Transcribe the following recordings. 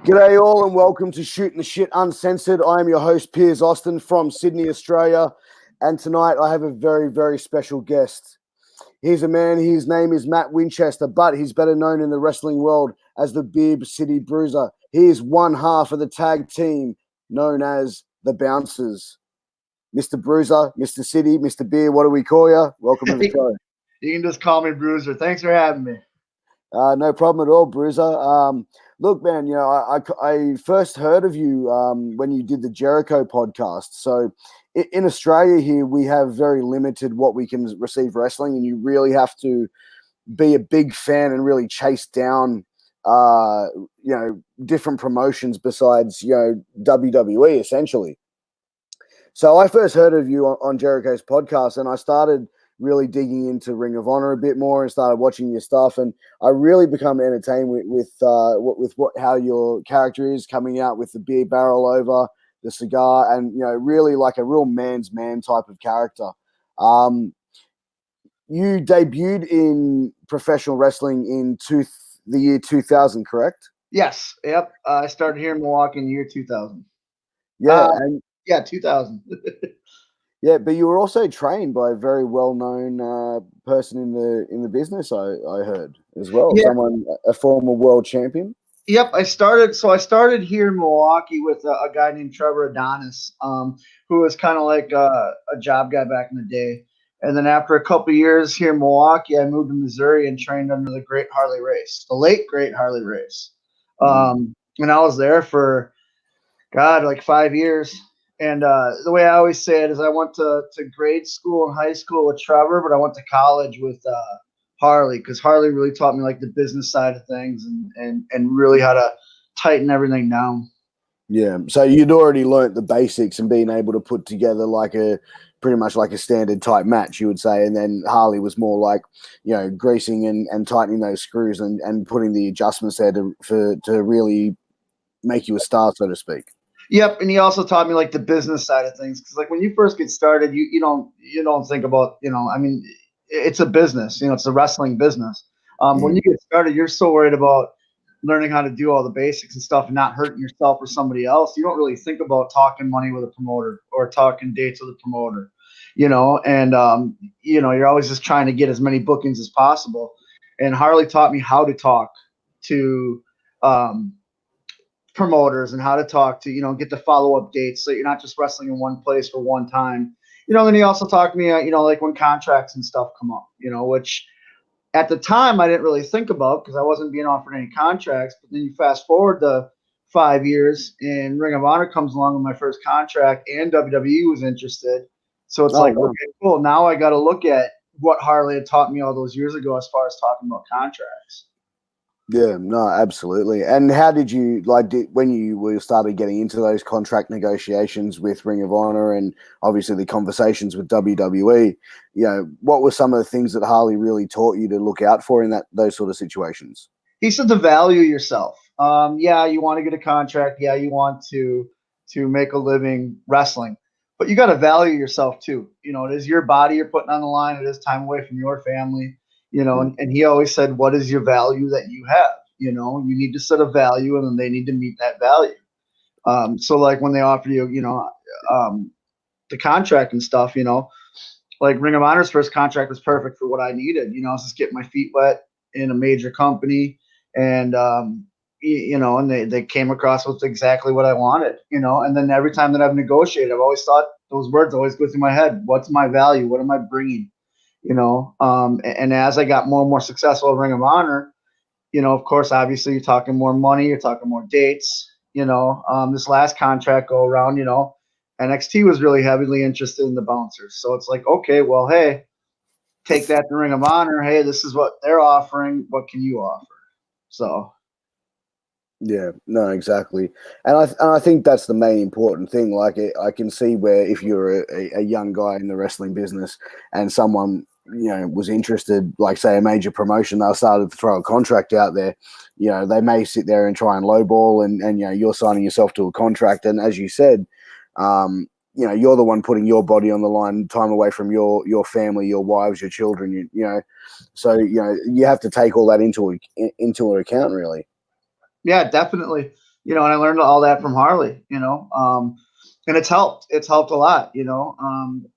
G'day all and welcome to Shooting the Shit Uncensored. I am your host, Piers from Sydney, Australia. And tonight I have a very, very special guest. He's a man, his name is Matt Winchester, but he's better known in the wrestling world as the Beer City Bruiser. He is one half of the tag team known as the Bouncers. Mr. Bruiser, Mr. City, Mr. Beer, what do we call you? Welcome to the show. You can just call me Bruiser. Thanks for having me. No problem at all, Bruiser. Look, man, you know, I first heard of you when you did the Jericho podcast. So in Australia here, we have very limited what we can receive wrestling, and you really have to be a big fan and really chase down, different promotions besides, WWE, essentially. So I first heard of you on Jericho's podcast, and I started really digging into Ring of Honor a bit more and started watching your stuff, and I really become entertained with how your character is coming out with the beer barrel over the cigar, and really like a real man's man type of character. You debuted in professional wrestling in the year 2000, correct? Yes. Yep. I started here in Milwaukee in the year 2000. Yeah. 2000. Yeah, but you were also trained by a very well-known person in the business. I heard as well. Yeah. A former world champion. Yep, I started here in Milwaukee with a guy named Trevor Adonis, who was kind of like a job guy back in the day. And then after a couple of years here in Milwaukee, I moved to Missouri and trained under the great Harley Race, the late great Harley Race. And I was there for, like 5 years. And the way I always say it is I went to grade school and high school with Trevor, but I went to college with Harley, because Harley really taught me like the business side of things and really how to tighten everything down. Yeah. So you'd already learnt the basics and being able to put together pretty much like a standard type match, you would say. And then Harley was more like, greasing and tightening those screws and putting the adjustments there to really make you a star, so to speak. Yep, and he also taught me like the business side of things, because like when you first get started, you don't think about it's a business, it's a wrestling business. When you get started, you're so worried about learning how to do all the basics and stuff and not hurting yourself or somebody else. You don't really think about talking money with a promoter or talking dates with a promoter, and you're always just trying to get as many bookings as possible. And Harley taught me how to talk to promoters and how to talk to, get the follow-up dates so you're not just wrestling in one place for one time. Then he also talked to me, like when contracts and stuff come up, which at the time I didn't really think about because I wasn't being offered any contracts. But then you fast forward to 5 years and Ring of Honor comes along with my first contract and WWE was interested. So it's okay, cool. Now I got to look at what Harley had taught me all those years ago as far as talking about contracts. Yeah, no, absolutely. And how did you when you started getting into those contract negotiations with Ring of Honor and obviously the conversations with WWE? What were some of the things that Harley really taught you to look out for in those sort of situations? He said to value yourself. You want to get a contract. Yeah, you want to make a living wrestling, but you got to value yourself too. It is your body you're putting on the line. It is time away from your family. And he always said, what is your value that you have? You need to set a value and then they need to meet that value. So like when they offer you, the contract and stuff, like Ring of Honor's first contract was perfect for what I needed. I was just getting my feet wet in a major company and, and they came across with exactly what I wanted, and then every time that I've negotiated, I've always thought those words always go through my head. What's my value? What am I bringing? And as I got more and more successful at Ring of Honor, of course, obviously you're talking more money, you're talking more dates, this last contract go around, NXT was really heavily interested in the bouncers. So it's like, okay, well, hey, take that to Ring of Honor. Hey, this is what they're offering. What can you offer? So. Yeah, no, exactly. And I think that's the main important thing. Like I can see where if you're a young guy in the wrestling business and someone, was interested, like say a major promotion, they'll start to throw a contract out there, they may sit there and try and lowball and you're signing yourself to a contract. And as you said, you're the one putting your body on the line, time away from your family, your wives, your children, so, you have to take all that into account really. Yeah, definitely. and I learned all that from Harley, and it's helped. It's helped a lot,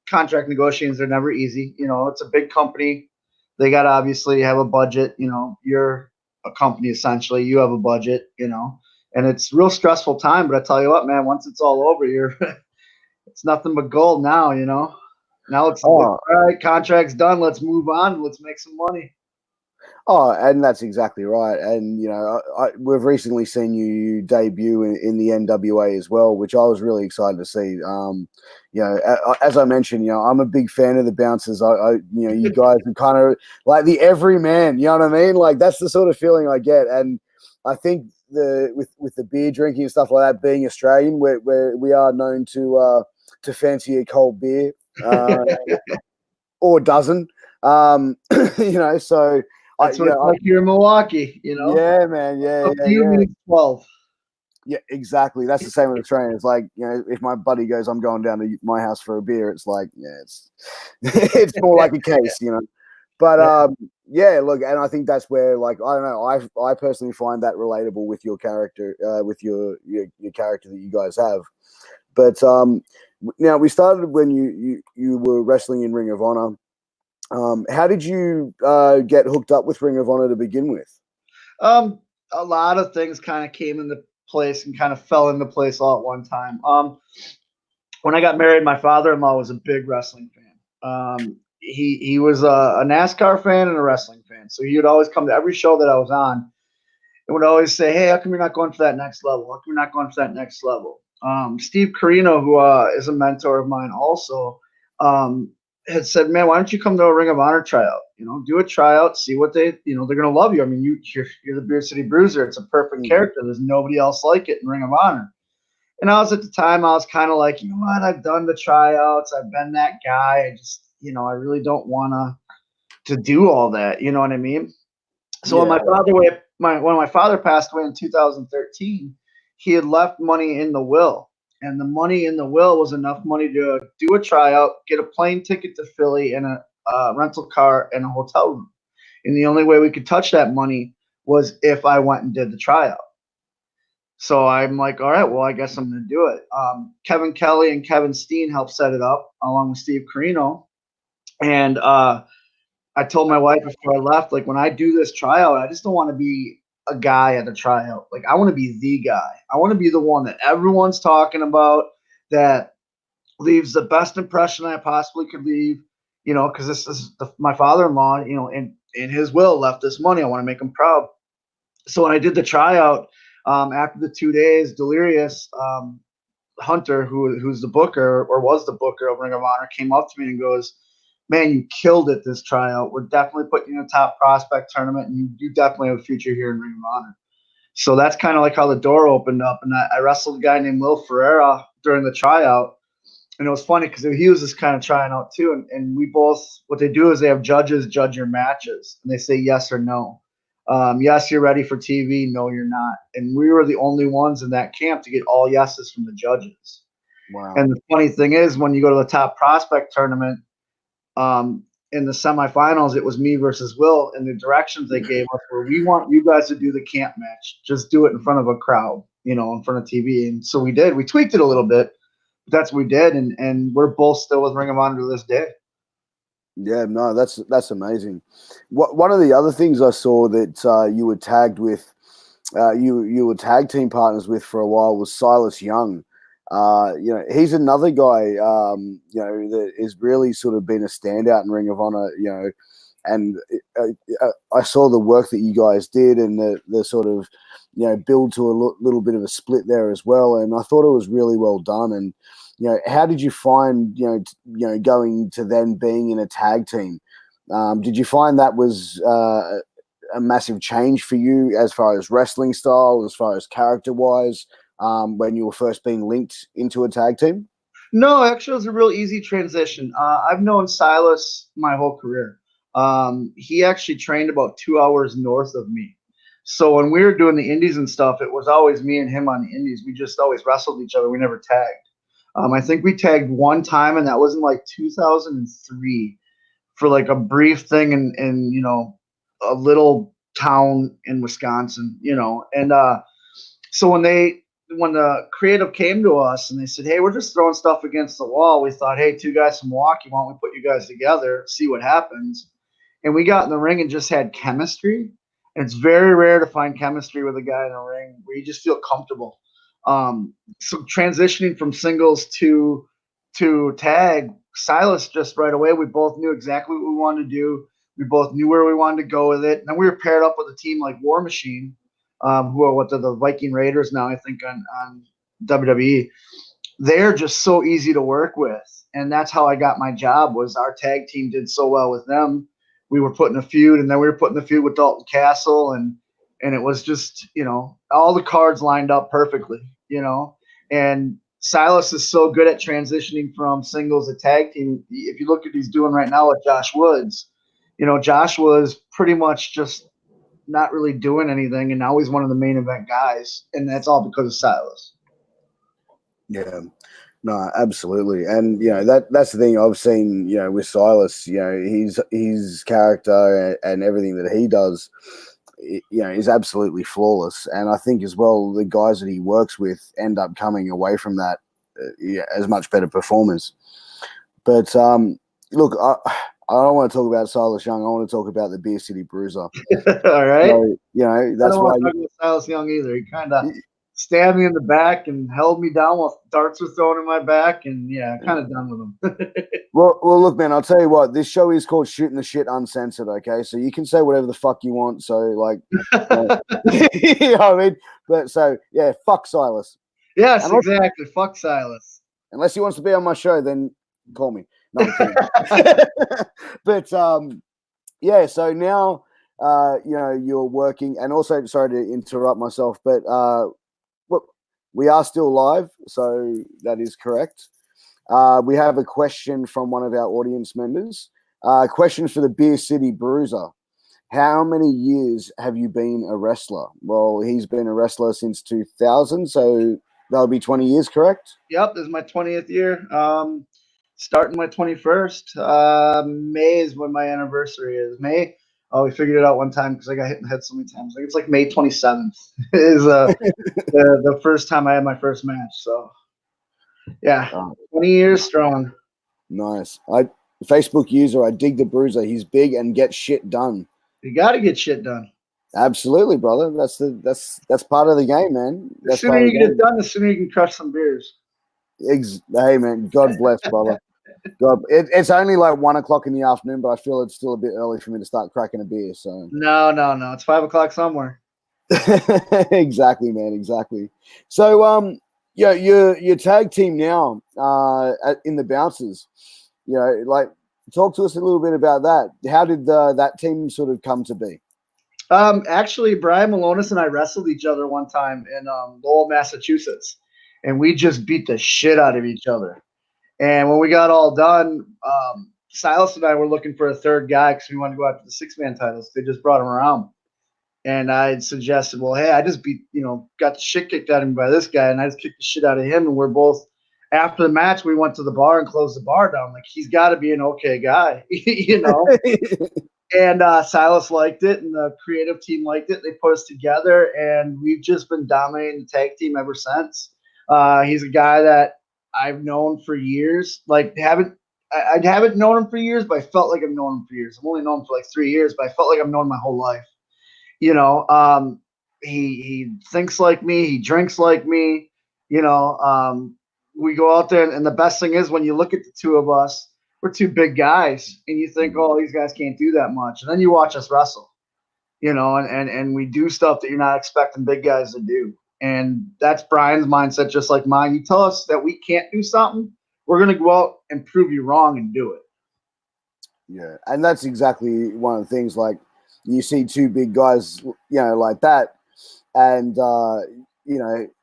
contract negotiations are never easy. It's a big company. They got to obviously have a budget. You're a company essentially. You have a budget, and it's real stressful time. But I tell you what, man, once it's all over, it's nothing but gold now. Now it's Oh, all right. Contract's done. Let's move on. Let's make some money. Oh, and that's exactly right. And we've recently seen you debut in the NWA as well, which I was really excited to see. As I mentioned, I'm a big fan of the bouncers. You guys are kind of like the everyman. You know what I mean? Like that's the sort of feeling I get. And I think with the beer drinking and stuff like that, being Australian, we are known to fancy a cold beer or a dozen. So. That's what it's like here in Milwaukee, Yeah, man. Yeah, Up yeah, to you yeah. means 12. Yeah, exactly. That's the same with the train. It's like, if my buddy goes, I'm going down to my house for a beer, it's like, yeah, it's it's more like a case. But Yeah. yeah, look, and I think that's where, like, I don't know, I personally find that relatable with your character, with your character that you guys have. But now we started when you were wrestling in Ring of Honor. How did you get hooked up with Ring of Honor to begin with? Um, a lot of things kind of came into place and kind of fell into place all at one time. When I got married, my father-in-law was a big wrestling fan. He was a NASCAR fan and a wrestling fan, so he would always come to every show that I was on and would always say, "Hey, how come you're not going for that next level? How come you're not going for that next level?" Steve Carino, who is a mentor of mine, also um, had said, "Man, why don't you come to a Ring of Honor tryout? Do a tryout, see what they're gonna love you. I mean, you're the Beer City Bruiser. It's a perfect Mm. character. There's nobody else like it in Ring of Honor." And I was at the time, I was kind of like, you know what? I've done the tryouts. I've been that guy. I just, I really don't want to do all that. You know what I mean? So when Yeah. when my father passed away in 2013, he had left money in the will, and the money in the will was enough money to do a tryout, get a plane ticket to Philly, and a rental car and a hotel room. And the only way we could touch that money was if I went and did the tryout. So I'm like, all right, well, I guess I'm going to do it. Kevin Kelly and Kevin Steen helped set it up along with Steve Carino. And I told my wife before I left, like, when I do this tryout, I just don't want to be a guy at the tryout. Like, I want to be the guy. I want to be the one that everyone's talking about, that leaves the best impression I possibly could leave, because this is my father-in-law, in his will left this money. I want to make him proud. So when I did the tryout, after the 2 days, Delirious Hunter, who's the booker or was the booker of Ring of Honor, came up to me and goes, "Man, you killed it this tryout. We're definitely putting you in a top prospect tournament, and you definitely have a future here in Ring of Honor." So that's kind of like how the door opened up. And I wrestled a guy named Will Ferreira during the tryout. And it was funny because he was just kind of trying out too. And we both, what they do is they have judges judge your matches, and they say yes or no. Yes, you're ready for TV. No, you're not. And we were the only ones in that camp to get all yeses from the judges. Wow. And the funny thing is, when you go to the top prospect tournament, in the semifinals, it was me versus Will, and the directions they gave us were, "We want you guys to do the camp match. Just do it in front of a crowd, in front of TV." And so we did. We tweaked it a little bit, but that's what we did, and we're both still with Ring of Honor to this day. Yeah, no, that's amazing. One of the other things I saw that you were tagged with, you were tag team partners with for a while was Silas Young. He's another guy, that has really sort of been a standout in Ring of Honor. And I saw the work that you guys did and the sort of build to a little bit of a split there as well. And I thought it was really well done. And how did you find going to then being in a tag team? Did you find that was a massive change for you as far as wrestling style, as far as character wise, when you were first being linked into a tag team? No, actually, it was a real easy transition. I've known Silas my whole career. He actually trained about 2 hours north of me. So when we were doing the indies and stuff, it was always me and him on the indies. We just always wrestled each other. We never tagged. I think we tagged one time, and that was in like 2003 for like a brief thing in a little town in Wisconsin, and So when the creative came to us and they said, "Hey, we're just throwing stuff against the wall," we thought, "Hey, two guys from Milwaukee, why don't we put you guys together, see what happens?" And we got in the ring and just had chemistry. And it's very rare to find chemistry with a guy in a ring where you just feel comfortable. So transitioning from singles to tag, Silas just right away, we both knew exactly what we wanted to do. We both knew where we wanted to go with it. And then we were paired up with a team like War Machine, who are what the Viking Raiders now, I think, on WWE. They're just so easy to work with. And that's how I got my job. Was our tag team did so well with them. We were putting a feud, and then we were putting a feud with Dalton Castle, and it was just, all the cards lined up perfectly, and Silas is so good at transitioning from singles to tag team. If you look at what he's doing right now with Josh Woods, Josh was pretty much just not really doing anything, and now he's one of the main event guys, and that's all because of Silas. Yeah, no, absolutely, and that's the thing I've seen. With Silas, his character and everything that he does, is absolutely flawless. And I think as well, the guys that he works with end up coming away from that as much better performers. But look, I don't want to talk about Silas Young. I want to talk about the Beer City Bruiser. All right. So, that's I don't why. want to talk about Silas Young either. He kind of stabbed me in the back and held me down while darts were thrown in my back, and kind of done with him. Well, look, man, I'll tell you what. This show is called Shooting the Shit Uncensored, okay? So you can say whatever the fuck you want. So, like, you know what I mean? But so, yeah, fuck Silas. Yes, exactly. Fuck Silas. Unless he wants to be on my show, then call me. No, I'm kidding. But yeah. So now, you're working, and also, sorry to interrupt myself, but we are still live, so that is correct. We have a question from one of our audience members. Question for the Beer City Bruiser. How many years have you been a wrestler? Well, he's been a wrestler since 2000, so that'll be 20 years, correct? Yep, this is my 20th year. Starting my 21st. May is when my anniversary is. May. Oh, we figured it out one time because I got hit in the head so many times. I think it's like May 27th is the first time I had my first match. So, yeah, 20 years strong. Nice. Facebook user, I dig the Bruiser. He's big and gets shit done. You got to get shit done. Absolutely, brother. That's part of the game, man. The sooner you get it done, the sooner you can crush some beers. Hey, man. God bless, brother. God, it's only like 1 o'clock in the afternoon, but I feel it's still a bit early for me to start cracking a beer. So no, it's 5 o'clock somewhere. Exactly, man. Exactly. So your tag team now in the Bouncers. Like, talk to us a little bit about that. How did that team sort of come to be? Actually, Brian Malonis and I wrestled each other one time in Lowell, Massachusetts, and we just beat the shit out of each other. And when we got all done, Silas and I were looking for a third guy because we wanted to go after the 6-man titles. They just brought him around. And I suggested, well, hey, I just got the shit kicked out of me by this guy, and I just kicked the shit out of him. And we're both, after the match, we went to the bar and closed the bar down. Like, he's got to be an okay guy, And Silas liked it, and the creative team liked it. They put us together, and we've just been dominating the tag team ever since. He's a guy that I've known for years. Like, I haven't known him for years, but I felt like I've known him for years. I've only known him for like 3 years, but I felt like I've known him my whole life. He thinks like me. He drinks like me. We go out there, and the best thing is when you look at the two of us, we're two big guys, and you think, oh, these guys can't do that much. And then you watch us wrestle, and we do stuff that you're not expecting big guys to do. And that's Brian's mindset, just like mine. You tell us that we can't do something, we're going to go out and prove you wrong and do it. Yeah, and that's exactly one of the things. Like, you see two big guys, like that, and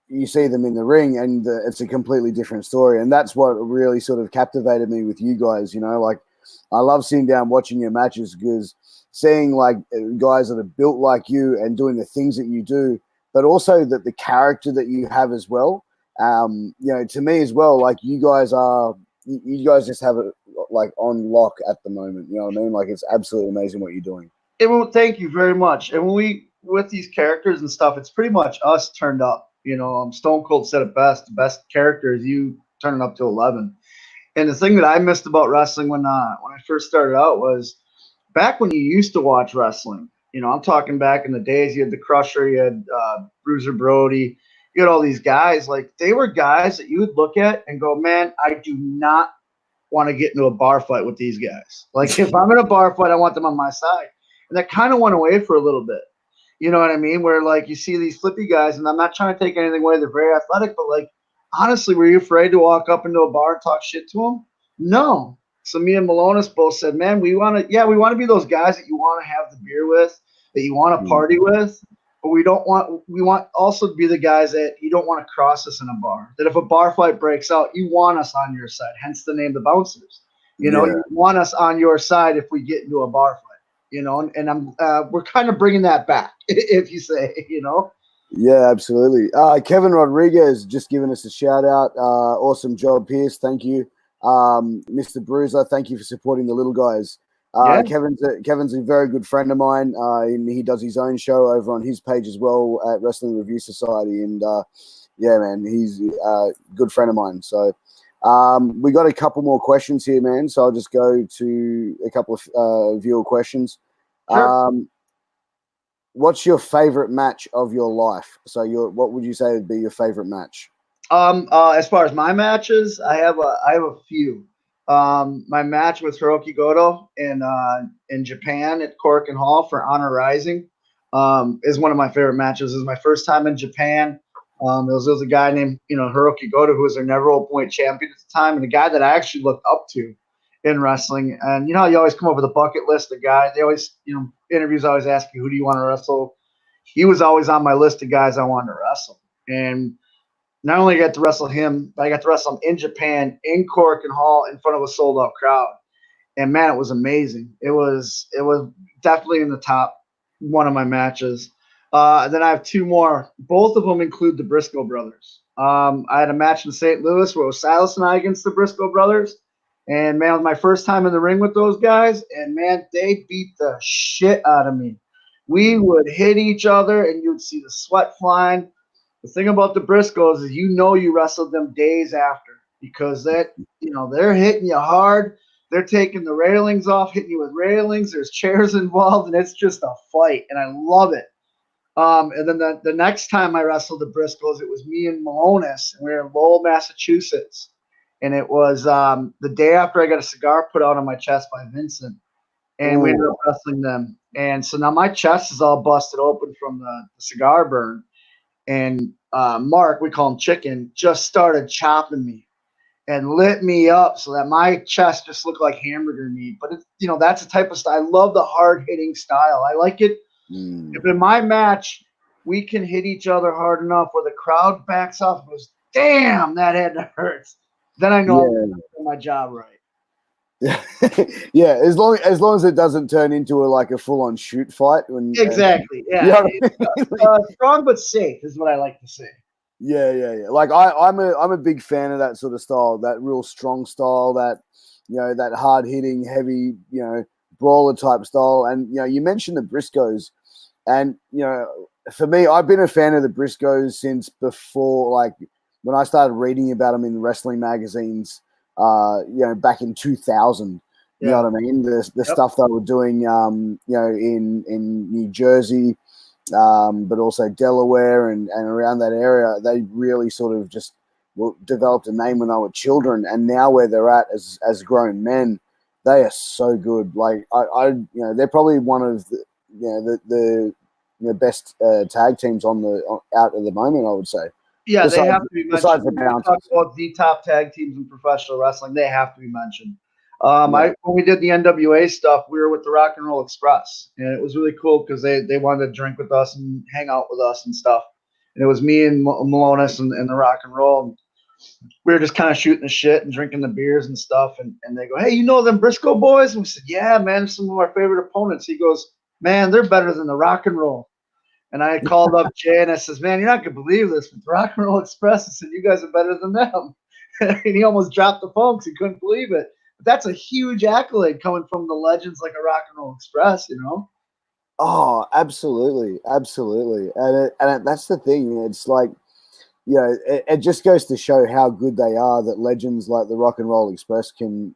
you see them in the ring, and it's a completely different story. And that's what really sort of captivated me with you guys. Like, I love sitting down watching your matches, because seeing like guys that are built like you and doing the things that you do, but also that the character that you have as well. To me as well, like, you guys just have it like on lock at the moment. You know what I mean? Like, it's absolutely amazing what you're doing. Well, thank you very much. And with these characters and stuff, it's pretty much us turned up. Stone Cold said it best. The best character is you turning up to 11. And the thing that I missed about wrestling when I first started out was back when you used to watch wrestling. I'm talking back in the days. You had the Crusher, you had Bruiser Brody, you had all these guys. Like they were guys that you would look at and go, man, I do not want to get into a bar fight with these guys. Like if I'm in a bar fight, I want them on my side. And that kind of went away for a little bit. You know what I mean? Where like you see these flippy guys, and I'm not trying to take anything away. They're very athletic, but like honestly, were you afraid to walk up into a bar and talk shit to them? No. So me and Malonis both said, man, we want to be those guys that you want to have the beer with, that you want to party with, but we want also to be the guys that you don't want to cross us in a bar. That if a bar fight breaks out, you want us on your side, hence the name the Bouncers. You want us on your side if we get into a bar fight. And I'm we're kind of bringing that back, if you say. Yeah, absolutely. Kevin Rodriguez just giving us a shout out. Awesome job, Piers. Thank you. Mr. Bruiser, thank you for supporting the little guys. Kevin's a very good friend of mine. He does his own show over on his page as well at Wrestling Review Society. And yeah, man, he's a good friend of mine. So we got a couple more questions here, man. So I'll just go to a couple of viewer questions. Sure. What's your favorite match of your life? So what would you say would be your favorite match? As far as my matches, I have a few. My match with Hiroki Goto in Japan at Korakuen Hall for Honor Rising is one of my favorite matches. It was my first time in Japan. There was a guy named Hiroki Goto who was their never open weight champion at the time, and a guy that I actually looked up to in wrestling. And you always come up with a bucket list of guys. They always, interviews always ask you, who do you want to wrestle? He was always on my list of guys I wanted to wrestle. And not only got to wrestle him, but I got to wrestle him in Japan, in Korakuen Hall, in front of a sold-out crowd. And man, it was amazing. It was definitely in the top one of my matches. Then I have two more. Both of them include the Briscoe brothers. I had a match in St. Louis where it was Silas and I against the Briscoe brothers. And man, it was my first time in the ring with those guys. And man, they beat the shit out of me. We would hit each other and you'd see the sweat flying. The thing about the Briscoes is you wrestled them days after because they're hitting you hard. They're taking the railings off, hitting you with railings. There's chairs involved, and it's just a fight, and I love it. And then the next time I wrestled the Briscoes, it was me and Malonis, and we were in Lowell, Massachusetts. And it was the day after I got a cigar put out on my chest by Vincent, and we ended up wrestling them. And so now my chest is all busted open from the cigar burn. And Mark, we call him Chicken, just started chopping me and lit me up so that my chest just looked like hamburger meat. But that's the type of style. I love the hard hitting style. I like it. If in my match we can hit each other hard enough where the crowd backs off and goes, "Damn, that head hurts," then I know I'm doing my job right. Yeah, as long as it doesn't turn into a full on shoot fight. Exactly. Yeah. Strong but safe is what I like to say. Yeah. Like I'm a big fan of that sort of style, that real strong style, that that hard hitting, heavy, brawler type style. And you mentioned the Briscoes, and for me, I've been a fan of the Briscoes since before, like when I started reading about them in wrestling magazines. Back in 2000, you know what I mean? The stuff they were doing, in New Jersey, but also Delaware and around that area, they really sort of just developed a name when they were children, and now where they're at as grown men, they are so good. Like they're probably one of the best tag teams out at the moment, I would say. Yeah, they have to be mentioned. When we talk about the top tag teams in professional wrestling, they have to be mentioned. When we did the NWA stuff, we were with the Rock and Roll Express, and it was really cool because they wanted to drink with us and hang out with us and stuff. And it was me and Malonis and the Rock and Roll. And we were just kind of shooting the shit and drinking the beers and stuff. And they go, "Hey, you know them Briscoe boys?" And we said, "Yeah, man, some of our favorite opponents." He goes, "Man, they're better than the Rock and Roll." And I called up Jay and I says, "Man, you're not going to believe this. With Rock and Roll Express," I said, "you guys are better than them." And he almost dropped the phone because he couldn't believe it. But that's a huge accolade coming from the legends like a Rock and Roll Express, Oh, absolutely. And that's the thing. It's like, it just goes to show how good they are that legends like the Rock and Roll Express can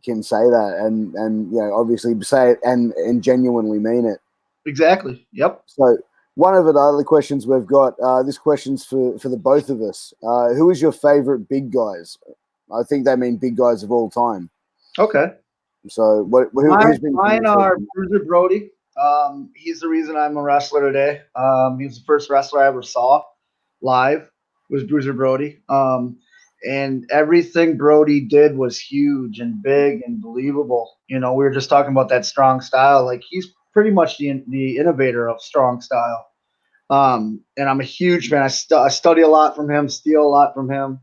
say that and obviously say it and genuinely mean it. Exactly. Yep. So one of the other questions we've got, this question's for the both of us. Who is your favorite big guys? I think they mean big guys of all time. Okay. So who's been mine are Bruiser Brody. He's the reason I'm a wrestler today. He was the first wrestler I ever saw live was Bruiser Brody. And everything Brody did was huge and big and believable. We were just talking about that strong style. Like he's pretty much the innovator of strong style. And I'm a huge fan. I study a lot from him, steal a lot from him.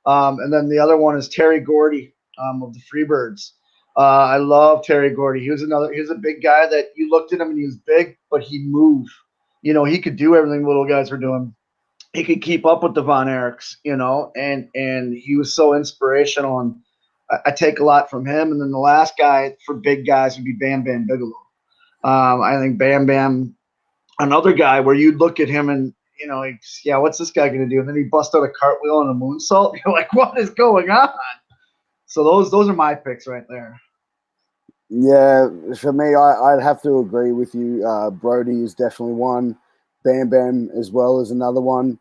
And then the other one is Terry Gordy of the Freebirds. I love Terry Gordy. He was a big guy that you looked at him and he was big, but he moved. He could do everything little guys were doing. He could keep up with the Von Erichs, and he was so inspirational. And I take a lot from him. And then the last guy for big guys would be Bam Bam Bigelow. I think Bam Bam, another guy where you'd look at him and what's this guy going to do? And then he busts out a cartwheel and a moonsault. You're like, what is going on? So those are my picks right there. Yeah, for me, I'd have to agree with you. Brody is definitely one. Bam Bam as well as another one.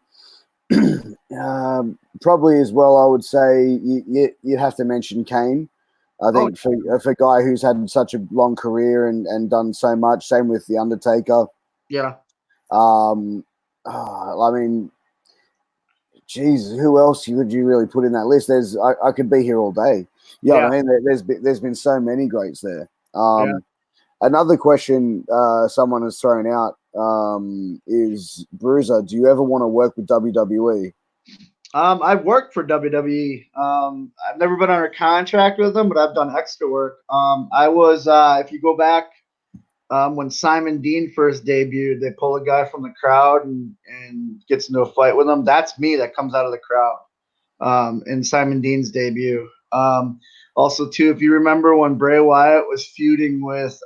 Probably as well, I would say you'd have to mention Kane. I think for a guy who's had such a long career and done so much, same with The Undertaker. Yeah. I mean, geez, who else would you really put in that list? I could be here all day. Yeah, I mean, there's been so many greats there. Another question someone has thrown out is Bruiser. Do you ever want to work with WWE? I've worked for WWE. I've never been under contract with them, but I've done extra work. I was, if you go back, when Simon Dean first debuted, they pull a guy from the crowd and gets into a fight with him. That's me that comes out of the crowd in Simon Dean's debut. Also, too, if you remember when Bray Wyatt was feuding with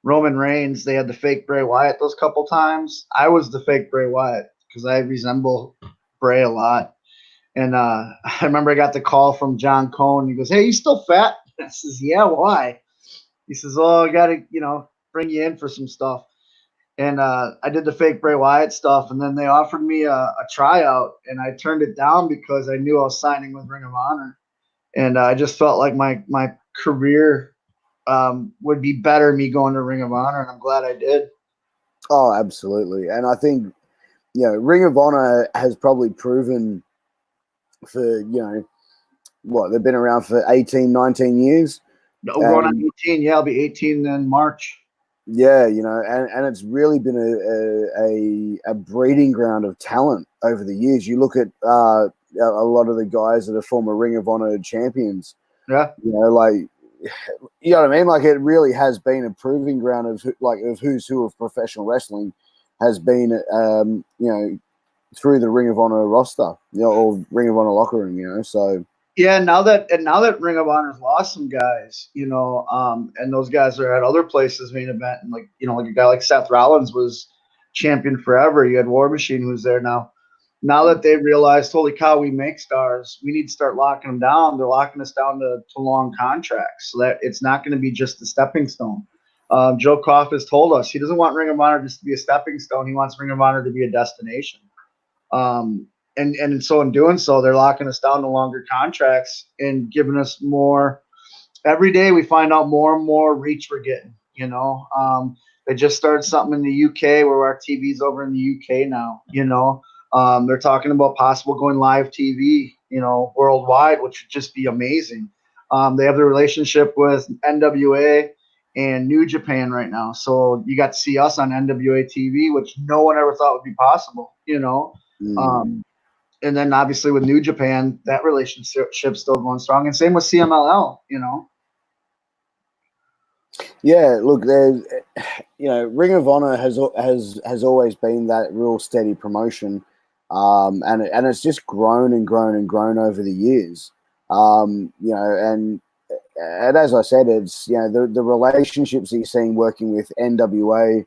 Roman Reigns, they had the fake Bray Wyatt those couple times. I was the fake Bray Wyatt because I resemble Bray a lot. And I remember I got the call from John Cone. He goes, "Hey, you still fat?" I says, "Yeah, why?" He says, "Oh, I got to, bring you in for some stuff." And I did the fake Bray Wyatt stuff, and then they offered me a tryout, and I turned it down because I knew I was signing with Ring of Honor. And I just felt like my career would be better me going to Ring of Honor, and I'm glad I did. Oh, absolutely. And I think, Ring of Honor has probably proven for, they've been around for 18, 19 years. Going on 18, yeah, I'll be 18 in March. Yeah, and it's really been a breeding ground of talent over the years. You look at a lot of the guys that are former Ring of Honor champions. Yeah. You know what I mean? Like, it really has been a proving ground of who's who of professional wrestling has been, through the Ring of Honor roster, or Ring of Honor locker room, so. Yeah, now that Ring of Honor's lost some guys, and those guys are at other places main event, and like a guy like Seth Rollins was champion forever. You had War Machine who's there now. Now that they realized, holy cow, we make stars, we need to start locking them down. They're locking us down to long contracts so that it's not going to be just a stepping stone. Joe Koff has told us he doesn't want Ring of Honor just to be a stepping stone. He wants Ring of Honor to be a destination. And so in doing so, they're locking us down to longer contracts and giving us more. Every day we find out more and more reach we're getting. They just started something in the UK where our TV's over in the UK now. They're talking about possible going live TV, worldwide, which would just be amazing. They have the relationship with NWA and New Japan right now, so you got to see us on NWA TV, which no one ever thought would be possible. And then obviously with New Japan, that relationship's still going strong, and same with CMLL. Yeah, look, there's, Ring of Honor has always been that real steady promotion, and it's just grown and grown and grown over the years. And as I said, it's the relationships that you're seeing working with NWA,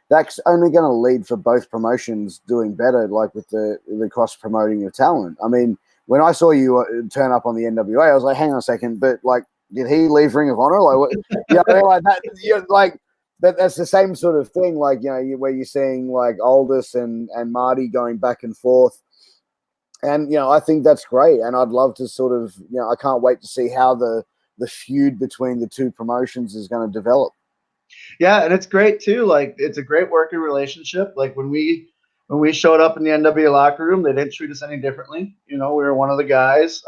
that's only going to lead for both promotions doing better, like with the cross promoting of talent. I mean, when I saw you turn up on the NWA, I was like, hang on a second, but like, did he leave Ring of Honor? Like, what? I mean, like that. Like that's the same sort of thing. Like, where you're seeing like Aldous and Marty going back and forth. And, I think that's great. And I'd love to sort of, I can't wait to see how the feud between the two promotions is going to develop. Yeah, and it's great too. Like, it's a great working relationship. Like when we showed up in the NWA locker room, they didn't treat us any differently. We were one of the guys.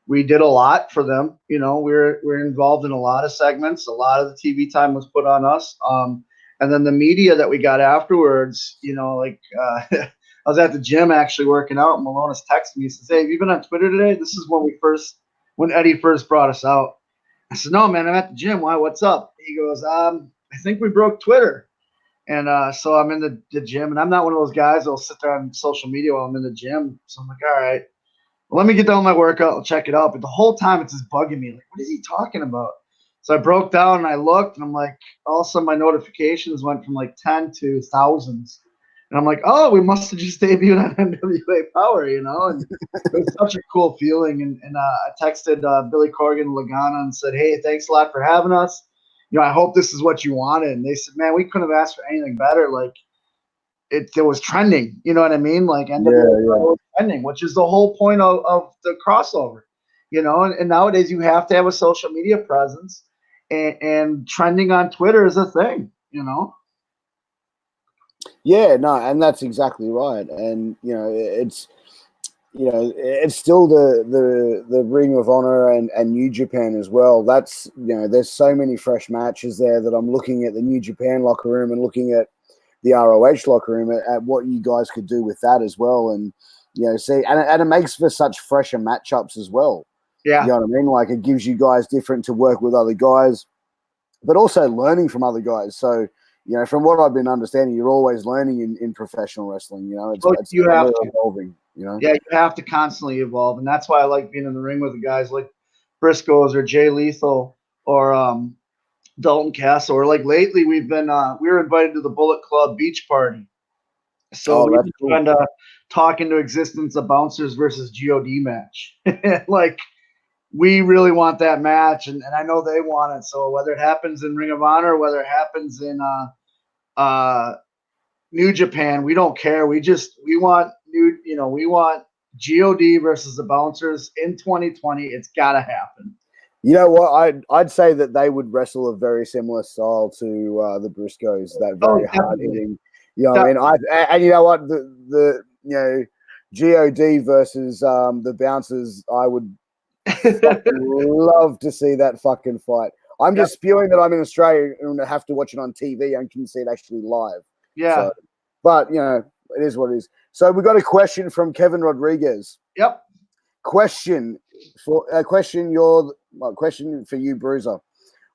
We did a lot for them. We're involved in a lot of segments. A lot of the TV time was put on us. And then the media that we got afterwards, I was at the gym actually working out, and Malonis texted me. He says, "Hey, have you been on Twitter today?" This is when Eddie first brought us out. I said, "No, man, I'm at the gym. Why? What's up?" He goes, "I think we broke Twitter." And so I'm in the gym, and I'm not one of those guys that'll sit there on social media while I'm in the gym. So I'm like, all right, well, let me get done with my workout. I'll check it out. But the whole time it's just bugging me. Like, what is he talking about? So I broke down and I looked, and I'm like, all of a sudden my notifications went from like 10 to thousands. And I'm like, oh, we must have just debuted on NWA Power, And it was such a cool feeling. And I texted Billy Corgan and Lagana and said, hey, thanks a lot for having us. I hope this is what you wanted. And they said, man, we couldn't have asked for anything better. Like, it was trending. You know what I mean? Like, NWA was trending, which is the whole point of the crossover. And nowadays you have to have a social media presence, and trending on Twitter is a thing. Yeah, no, and that's exactly right. And it's still the Ring of Honor and New Japan as well. That's there's so many fresh matches there that I'm looking at the New Japan locker room and looking at the ROH locker room at what you guys could do with that as well. And see, and it makes for such fresher matchups as well. Yeah, you know what I mean. Like, it gives you guys different to work with other guys, but also learning from other guys. So, from what I've been understanding, you're always learning in professional wrestling. It's you have to. evolving. Yeah, you have to constantly evolve, and that's why I like being in the ring with the guys like Briscoes or Jay Lethal or Dalton Castle. Or like lately, we were invited to the Bullet Club beach party, so we've been talking to existence a Bouncers versus God match. Like, we really want that match, and I know they want it. So whether it happens in Ring of Honor, whether it happens in New Japan, we don't care. We want we want God versus the Bouncers in 2020. It's gotta happen. You know what? I'd say that they would wrestle a very similar style to the Briscoes, that very hard hitting. I mean, and you know what? The God versus the Bouncers, I would love to see that fucking fight. I'm just spewing that I'm in Australia and have to watch it on TV and can see it actually live. Yeah. So, but it is what it is. So we got a question from Kevin Rodriguez. Yep. Question for you, Bruiser.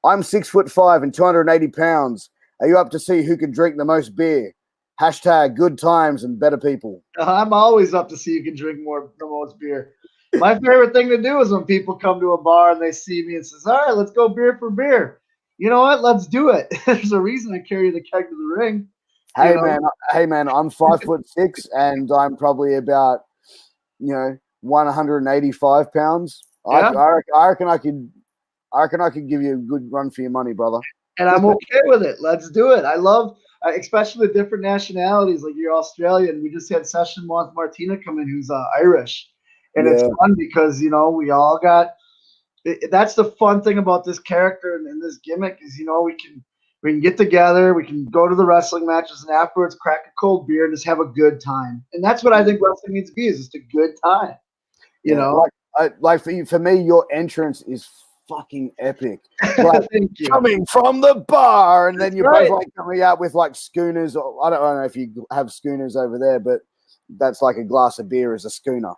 I'm 6'5" and 280 pounds. Are you up to see who can drink the most beer? # good times and better people. I'm always up to see who can drink the most beer. My favorite thing to do is when people come to a bar and they see me and says, all right, let's go beer for beer. You know what? Let's do it. There's a reason I carry the keg to the ring. Hey man, I'm 5'6" and I'm probably about 185 pounds. Yeah. I reckon I could give you a good run for your money, brother. And I'm okay with it. Let's do it. I love, especially the different nationalities. Like, you're Australian. We just had Session with Martina come in, who's Irish, and it's fun because we all got. That's the fun thing about this character and this gimmick is we can get together, we can go to the wrestling matches, and afterwards crack a cold beer and just have a good time. And that's what I think wrestling needs to be, is just a good time. You know, like for me, your entrance is fucking epic. Like, coming from the bar, and then you're both like coming out with like schooners. Or I don't know if you have schooners over there, but that's like a glass of beer as a schooner.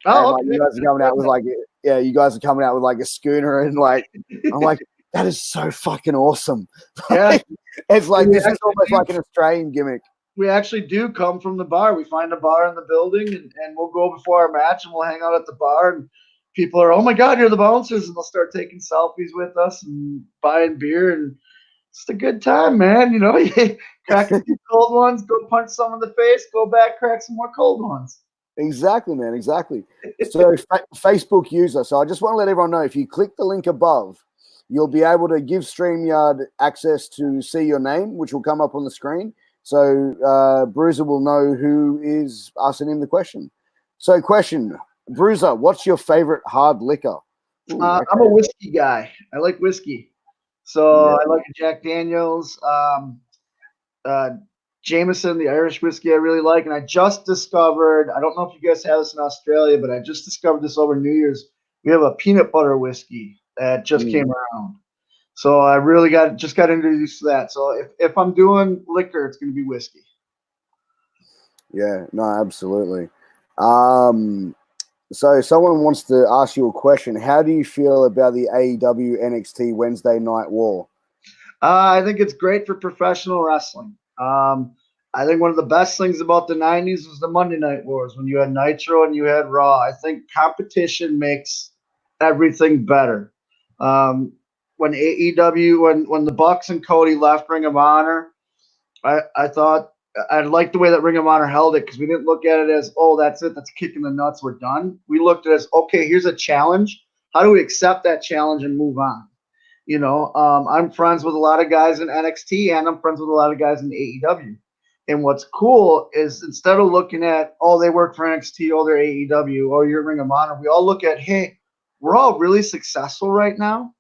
Oh, and, like, you guys are coming out with you guys are coming out with like a schooner, and like I'm like, that is so fucking awesome. Yeah, it's like this is almost like an Australian gimmick. We actually do come from the bar. We find a bar in the building, and we'll go before our match, and we'll hang out at the bar, and people are, oh my God, you're the Bouncers, and they'll start taking selfies with us and buying beer, and it's a good time, man. Crack a few cold ones, go punch some in the face, go back, crack some more cold ones. Exactly, man. Exactly. So, Facebook user. So, I just want to let everyone know if you click the link above, you'll be able to give StreamYard access to see your name, which will come up on the screen. So, Bruiser will know who is asking him the question. So, question, Bruiser, what's your favorite hard liquor? Ooh, okay. I'm a whiskey guy. I like whiskey. So, I like a Jack Daniels. Jameson, the Irish whiskey I really like. And I just discovered, I don't know if you guys have this in Australia, but I just discovered this over New Year's. We have a peanut butter whiskey that just came around. So I really got introduced to that. So if I'm doing liquor, it's going to be whiskey. Yeah, no, absolutely. So someone wants to ask you a question. How do you feel about the AEW NXT Wednesday Night War? I think it's great for professional wrestling. I think one of the best things about the 90s was the Monday Night Wars when you had Nitro and you had Raw. I think competition makes everything better. When AEW, when the Bucks and Cody left Ring of Honor, I thought I liked the way that Ring of Honor held it because we didn't look at it as, oh, that's it, that's kicking the nuts, we're done. We looked at it as, okay, here's a challenge. How do we accept that challenge and move on? I'm friends with a lot of guys in NXT and I'm friends with a lot of guys in AEW. And what's cool is instead of looking at, oh, they work for NXT, oh, they're AEW, oh, you're Ring of Honor, we all look at, hey, we're all really successful right now.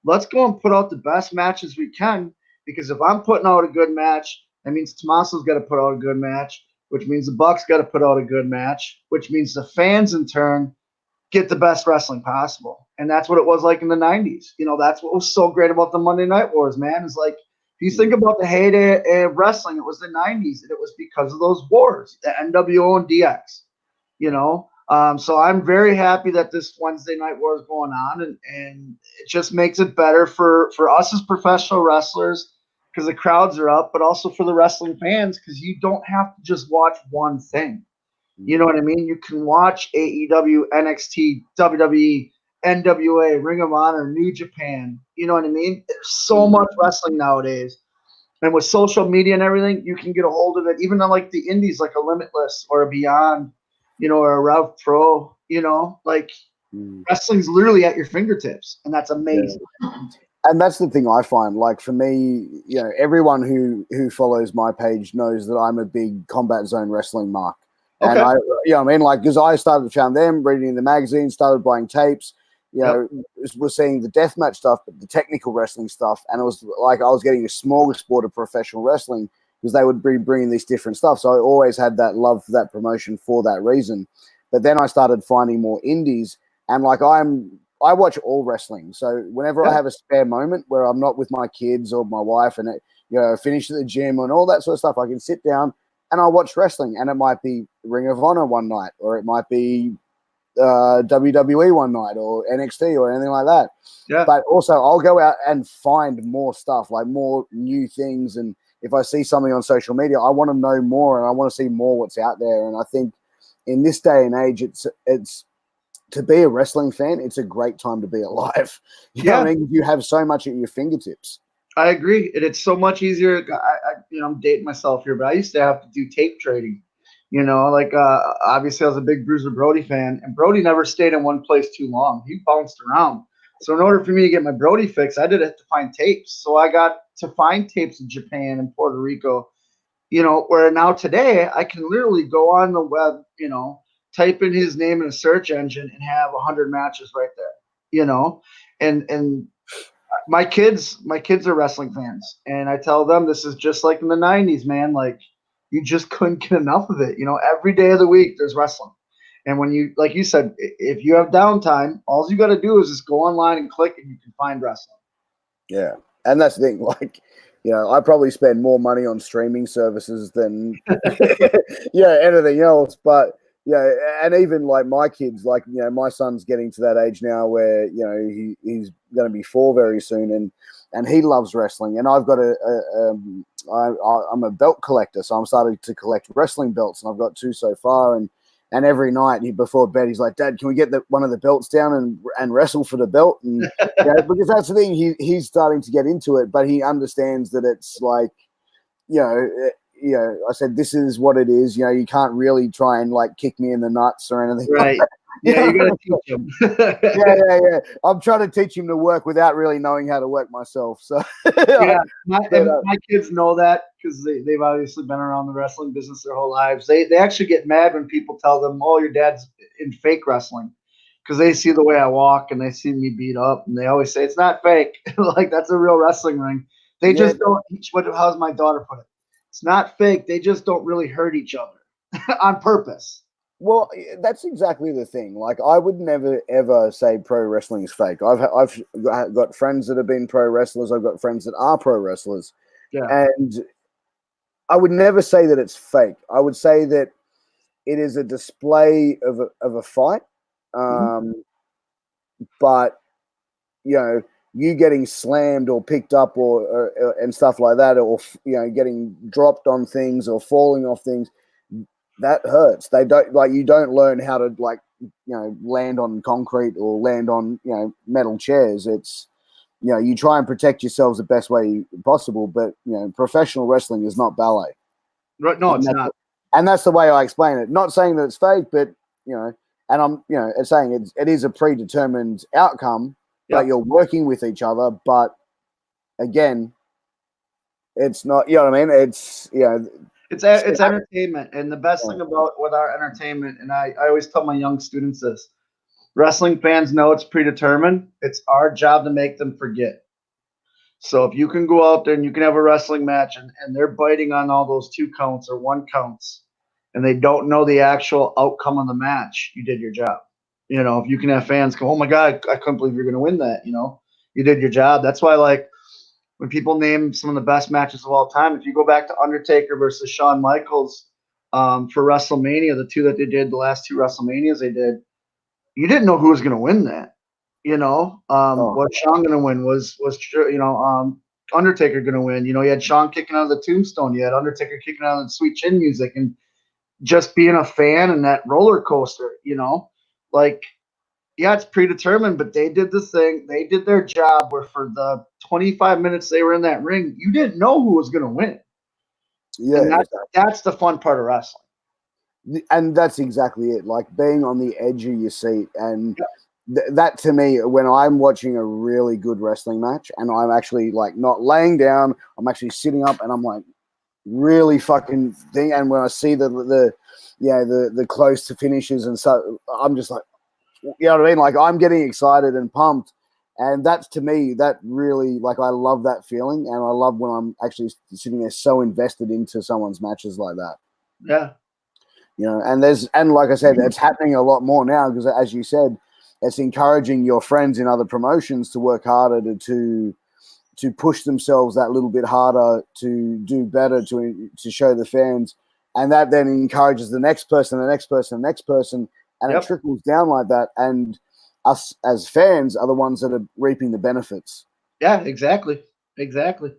Let's go and put out the best matches we can because if I'm putting out a good match, that means Tommaso's got to put out a good match, which means the Bucks got to put out a good match, which means the fans in turn get the best wrestling possible. And that's what it was like in the 90s. That's what was so great about the Monday Night Wars, man. Is like, if you think about the heyday of wrestling, it was the 90s, and it was because of those wars, the NWO and DX, so I'm very happy that this Wednesday Night War is going on, and it just makes it better for us as professional wrestlers because the crowds are up, but also for the wrestling fans because you don't have to just watch one thing. You know what I mean? You can watch AEW, NXT, WWE, NWA, Ring of Honor, New Japan. You know what I mean? There's so much wrestling nowadays. And with social media and everything, you can get a hold of it. Even on like the indies, like a Limitless or a Beyond, or a Rev Pro, wrestling's literally at your fingertips. And that's amazing. Yeah. And that's the thing I find. Like for me, everyone who follows my page knows that I'm a big Combat Zone wrestling mark. Okay. And because I found them reading the magazine, started buying tapes, was seeing the deathmatch stuff, but the technical wrestling stuff. And it was like I was getting a smorgasbord of professional wrestling because they would be bringing this different stuff. So I always had that love for that promotion for that reason. But then I started finding more indies, and I watch all wrestling. So whenever I have a spare moment where I'm not with my kids or my wife and finish at the gym and all that sort of stuff, I can sit down and I'll watch wrestling, and it might be Ring of Honor one night, or it might be WWE one night, or NXT, or anything like that. Yeah. But also, I'll go out and find more stuff, like more new things. And if I see something on social media, I want to know more, and I want to see more what's out there. And I think in this day and age, it's to be a wrestling fan, it's a great time to be alive. You know what I mean? You have so much at your fingertips. I agree. It's so much easier. I'm dating myself here, but I used to have to do tape trading. Obviously I was a big Bruiser Brody fan, and Brody never stayed in one place too long. He bounced around. So in order for me to get my Brody fix, I did have to find tapes. So I got to find tapes in Japan and Puerto Rico, where now today I can literally go on the web, type in his name in a search engine and have 100 matches right there, and my kids are wrestling fans, and I tell them this is just like in the 90s, man. Like, you just couldn't get enough of it. Every day of the week there's wrestling. And when you, like you said, if you have downtime, all you got to do is just go online and click and you can find wrestling. Yeah. And that's the thing. Like, I probably spend more money on streaming services than anything else. But and even like my kids, my son's getting to that age now where he's going to be 4 very soon, and he loves wrestling. And I've got I'm a belt collector, so I'm starting to collect wrestling belts, and I've got 2 so far. And every night before bed, he's like, "Dad, can we get one of the belts down and wrestle for the belt?" And because that's the thing, he's starting to get into it, but he understands that it's like, I said, this is what it is. You can't really try and like kick me in the nuts or anything. Right. Yeah, you got to teach them. Yeah. I'm trying to teach him to work without really knowing how to work myself. So Yeah, but, my kids know that because they've obviously been around the wrestling business their whole lives. They actually get mad when people tell them, "Oh, your dad's in fake wrestling," because they see the way I walk and they see me beat up, and they always say it's not fake. Like that's a real wrestling ring. They yeah, just don't. How's my daughter put it? It's not fake. They just don't really hurt each other on purpose. well, that's exactly the thing. Like, I would never ever say pro wrestling is fake. I've got friends that have been pro wrestlers. I've got friends that are pro wrestlers, Yeah. and I would never say that it's fake. I would say that it is a display of a fight, Mhm. but you getting slammed or picked up or and stuff like that, or getting dropped on things or falling off things, that hurts. They don't like you don't learn how to land on concrete or land on metal chairs. It's you try and protect yourselves the best way possible, but professional wrestling is not ballet. Right. No, And it's that's, not. and that's the way I explain it. Not saying that it's fake, but and I'm it's saying it is a predetermined outcome that Yeah. you're working with each other. But again, it's not. You know what I mean? It's It's entertainment, and the best thing about with our entertainment, and I always tell my young students this: wrestling fans know it's predetermined. It's our job to make them forget. So if you can go out there and you can have a wrestling match and they're biting on all those 2 counts or 1 counts and they don't know the actual outcome of the match, you did your job. If you can have fans go, "Oh my God, I couldn't believe you're going to win that," you did your job. That's why, like, when people name some of the best matches of all time, if you go back to Undertaker versus Shawn Michaels for WrestleMania, the two that they did, the last 2 WrestleManias they did, you didn't know who was going to win that. oh, What Shawn going to win Undertaker going to win. You had Shawn kicking out of the tombstone. You had Undertaker kicking out of the sweet chin music, and just being a fan and that roller coaster. Like, yeah, it's predetermined, but they did the thing. They did their job. Where for the 25 minutes they were in that ring, you didn't know who was going to win, yeah, and exactly. that's the fun part of wrestling. And that's exactly it. Like being on the edge of your seat, and that to me, when I'm watching a really good wrestling match, and I'm actually like not laying down, I'm actually sitting up, and I'm like really fucking thing. And when I see the close to finishes, and so I'm just like, you know what I mean? Like I'm getting excited and pumped. And that's to me, that really like I love that feeling, and I love when I'm actually sitting there so invested into someone's matches like that. Yeah. And like I said, it's happening a lot more now because, as you said, it's encouraging your friends in other promotions to work harder to push themselves that little bit harder, to do better, to show the fans, and that then encourages the next person, the next person, the next person, and it Yep. trickles down like that. And us as fans are the ones that are reaping the benefits. Yeah. Exactly. Exactly.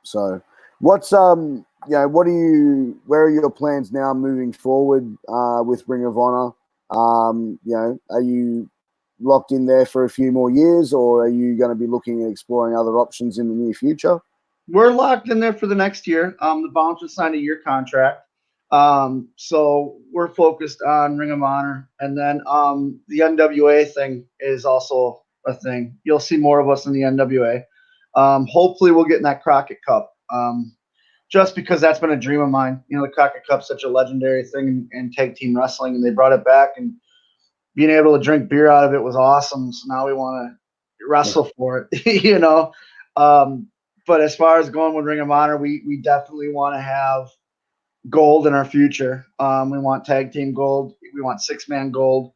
So what's where are your plans now moving forward with Ring of Honor? Are you locked in there for a few more years, or are you going to be looking at exploring other options in the near future? We're locked in there for the next year. The Bounce signed a year contract. So we're focused on Ring of Honor, and then the NWA thing is also a thing. You'll see more of us in the NWA. Hopefully, we'll get in that Crockett Cup. Just because that's been a dream of mine. The Crockett Cup's such a legendary thing in tag team wrestling, and they brought it back, and being able to drink beer out of it was awesome. So now we want to wrestle for it. But as far as going with Ring of Honor, we definitely want to have gold in our future. We want tag team gold. We want 6-man gold.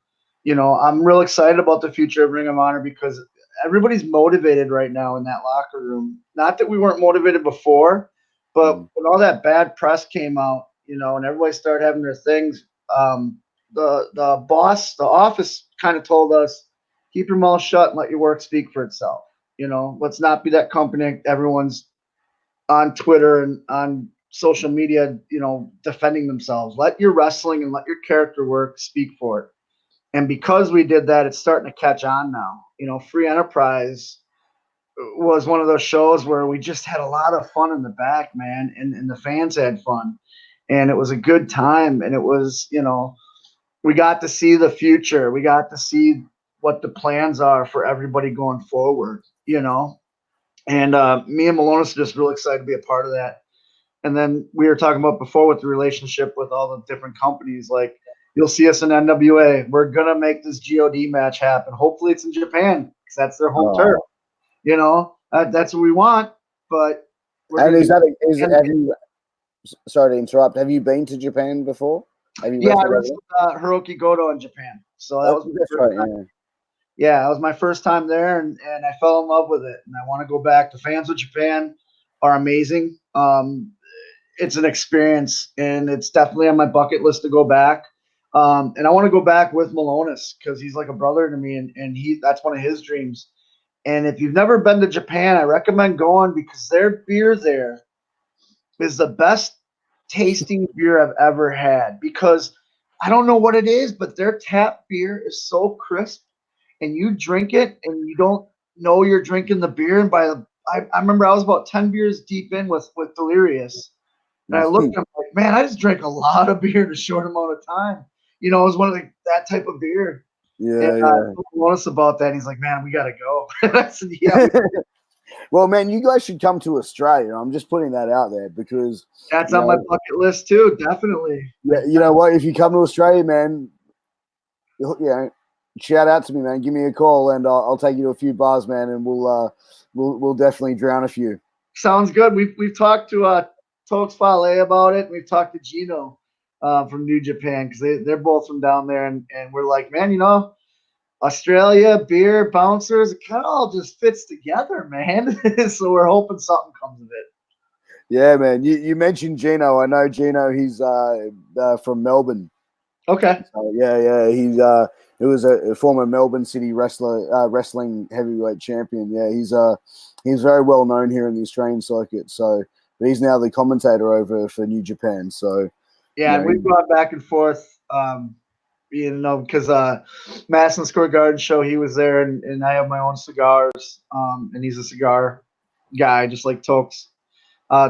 I'm real excited about the future of Ring of Honor because everybody's motivated right now in that locker room. Not that we weren't motivated before, but when all that bad press came out, and everybody started having their things, the boss, the office kind of told us, keep your mouth shut and let your work speak for itself. Let's not be that company everyone's on Twitter and on social media, defending themselves. Let your wrestling and let your character work speak for it. And because we did that, it's starting to catch on now. Free enterprise, was one of those shows where we just had a lot of fun in the back, man, and the fans had fun, and it was a good time, and it was, we got to see the future, we got to see what the plans are for everybody going forward, and me and Malonis are just really excited to be a part of that. And then we were talking about before with the relationship with all the different companies, like you'll see us in NWA. We're gonna make this God match happen. Hopefully, it's in Japan because that's their home turf. That's what we want. But and have you? Sorry to interrupt. Have you been to Japan before? Have you? Yeah, I wrestled Hiroki Goto in Japan, so that was my first time. Yeah, that was my first time there, and I fell in love with it, and I want to go back. The fans of Japan are amazing. It's an experience, and it's definitely on my bucket list to go back. And I want to go back with Malonis because he's like a brother to me, and that's one of his dreams. And if you've never been to Japan, I recommend going because their beer there is the best tasting beer I've ever had. Because I don't know what it is, but their tap beer is so crisp, and you drink it, and you don't know you're drinking the beer. And I remember I was about 10 beers deep in with Delirious. And I looked at him like, man, I just drank a lot of beer in a short amount of time. It was one of that type of beer. Yeah, and I told us about that. And he's like, man, we got to go. I said, yeah. Well, man, you guys should come to Australia. I'm just putting that out there because that's on my bucket list too. Definitely. Yeah, you know what? If you come to Australia, man, shout out to me, man. Give me a call, and I'll take you to a few bars, man, and we'll definitely drown a few. Sounds good. We've talked to Tokes Fale about it. We've talked to Gino from New Japan because they're both from down there, and we're like, man, Australia, beer, bouncers, it kind of all just fits together, man. So we're hoping something comes of it. Yeah, man. You mentioned Gino. I know Gino. He's from Melbourne. Okay. So, yeah. He was a former Melbourne City wrestling heavyweight champion. Yeah, he's very well known here in the Australian circuit. So, but he's now the commentator over for New Japan. So, yeah, and we've gone back and forth. Because Madison Square Garden show, he was there, and I have my own cigars, and he's a cigar guy, just like Tokes,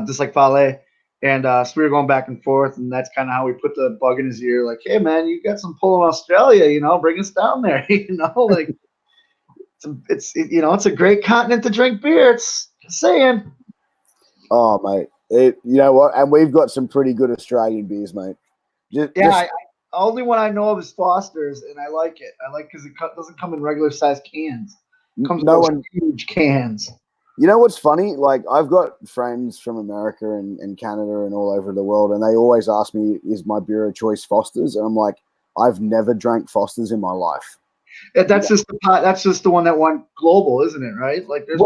just like Fale. And so we were going back and forth, and that's kind of how we put the bug in his ear, like, hey, man, you got some pull in Australia, bring us down there, like it's a great continent to drink beer. It's saying. Oh, mate, you know what? And we've got some pretty good Australian beers, mate. Only one I know of is Foster's, and I like it. I like because it doesn't come in regular sized cans. It comes in huge cans. You know what's funny? Like, I've got friends from America and Canada and all over the world, and they always ask me, is my beer of choice Foster's? And I'm like, I've never drank Foster's in my life. That's just the one that went global, isn't it? Right? Like, there's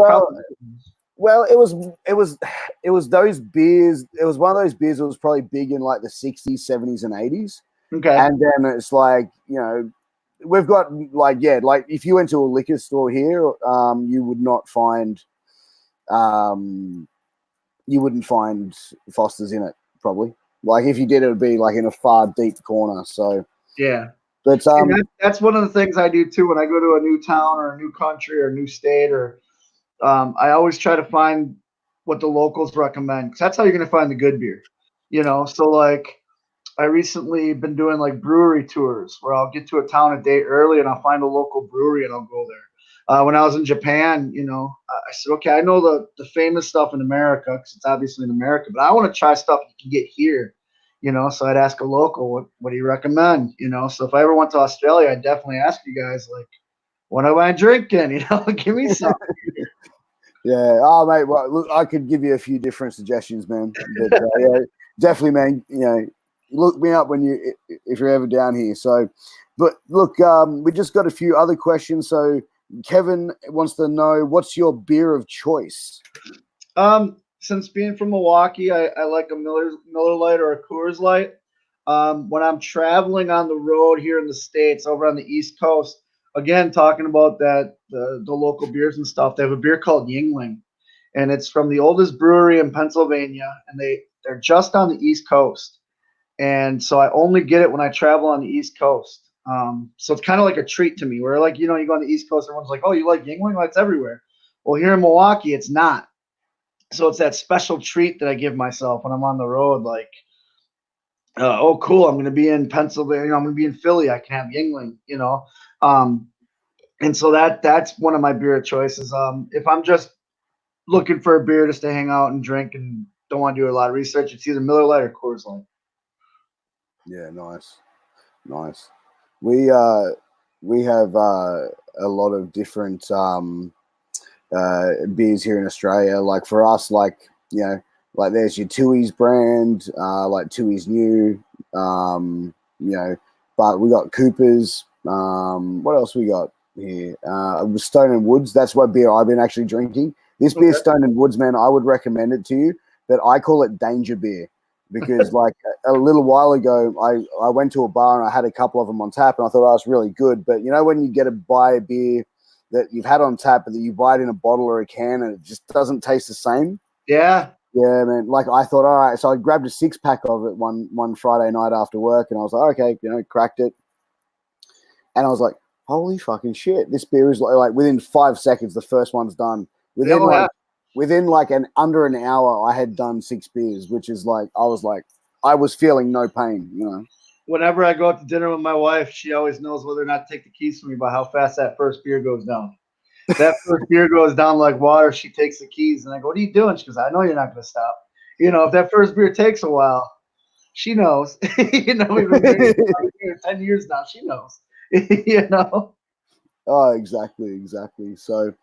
Well, it was those beers. It was one of those beers that was probably big in like the 60s, 70s, and 80s. Okay. And then it's like, we've got like if you went to a liquor store here, you would not find, you wouldn't find Foster's in it probably. Like if you did, it would be like in a far deep corner. So yeah, but that's one of the things I do too when I go to a new town or a new country or a new state, or I always try to find what the locals recommend, because that's how you're going to find the good beer. So like, I recently been doing like brewery tours where I'll get to a town a day early and I'll find a local brewery and I'll go there. When I was in Japan, I said, okay, I know the famous stuff in America because it's obviously in America, but I want to try stuff you can get here, so I'd ask a local, what do you recommend? So if I ever went to Australia, I'd definitely ask you guys, like, what am I drinking? Give me something. Yeah. Oh, mate. Well, look, I could give you a few different suggestions, man. But yeah, definitely, man. Look me up if you're ever down here. So, but look, we just got a few other questions. So Kevin wants to know, what's your beer of choice? Since being from Milwaukee, I like a Miller Lite or a Coors Light. When I'm traveling on the road here in the States, over on the East Coast, again, talking about the local beers and stuff, they have a beer called Yingling, and it's from the oldest brewery in Pennsylvania, and they're just on the East Coast. And so I only get it when I travel on the East Coast. So it's kind of like a treat to me where, like, you go on the East Coast, everyone's like, oh, you like Yingling? Well, it's everywhere. Well, here in Milwaukee, it's not. So it's that special treat that I give myself when I'm on the road. Like, oh, cool, I'm going to be in Pennsylvania. I'm going to be in Philly. I can have Yingling, Um, and so that's one of my beer choices. If I'm just looking for a beer just to hang out and drink and don't want to do a lot of research, it's either Miller Lite or Coors Light. Yeah, nice. We have a lot of different beers here in Australia. Like for us, like like there's your Tui's brand, like Tui's New, but we got Cooper's. What else we got here? Stone and Woods. That's what beer I've been actually drinking. This beer, Stone and Woods, man, I would recommend it to you, but I call it danger beer because like a little while ago, I went to a bar and I had a couple of them on tap and I thought I was really good. But when you buy a beer that you've had on tap, but that you buy it in a bottle or a can and it just doesn't taste the same. Yeah. Yeah, man. Like I thought, all right. So I grabbed a 6-pack of it one Friday night after work and I was like, okay, cracked it. And I was like, holy fucking shit. This beer is like within 5 seconds, the first one's done. Within like under an hour, I had done 6 beers, which is like, I was feeling no pain, Whenever I go out to dinner with my wife, she always knows whether or not to take the keys from me by how fast that first beer goes down. That first beer goes down like water. She takes the keys, and I go, "What are you doing?" She goes, "I know you're not going to stop." If that first beer takes a while, she knows. We've been married for 10 years now. She knows. Oh, exactly. So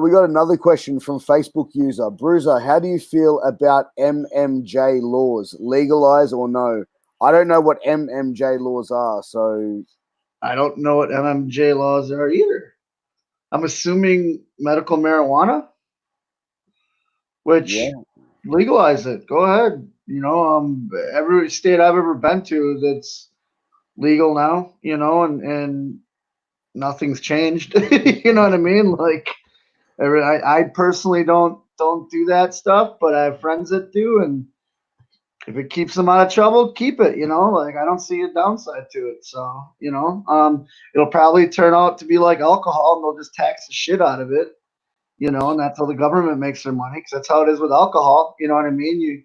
we got another question from Facebook user. Bruiser, how do you feel about MMJ laws? Legalize or no? I don't know what MMJ laws are, so... I don't know what MMJ laws are either. I'm assuming medical marijuana, which legalize it. Go ahead. Every state I've ever been to that's legal now, and nothing's changed. You know what I mean? Like, I personally don't do that stuff, but I have friends that do, and if it keeps them out of trouble, keep it. Like I don't see a downside to it. So it'll probably turn out to be like alcohol, and they'll just tax the shit out of it. And that's how the government makes their money, because that's how it is with alcohol. You know what I mean?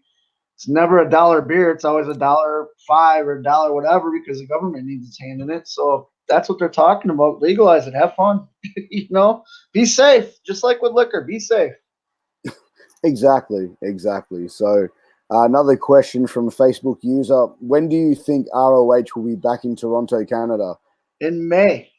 It's never a dollar beer. It's always $1.05 or $1 whatever, because the government needs its hand in it. So that's what they're talking about. Legalize it. Have fun. Be safe. Just like with liquor, be safe. Exactly. So another question from a Facebook user. When do you think ROH will be back in Toronto, Canada? In May.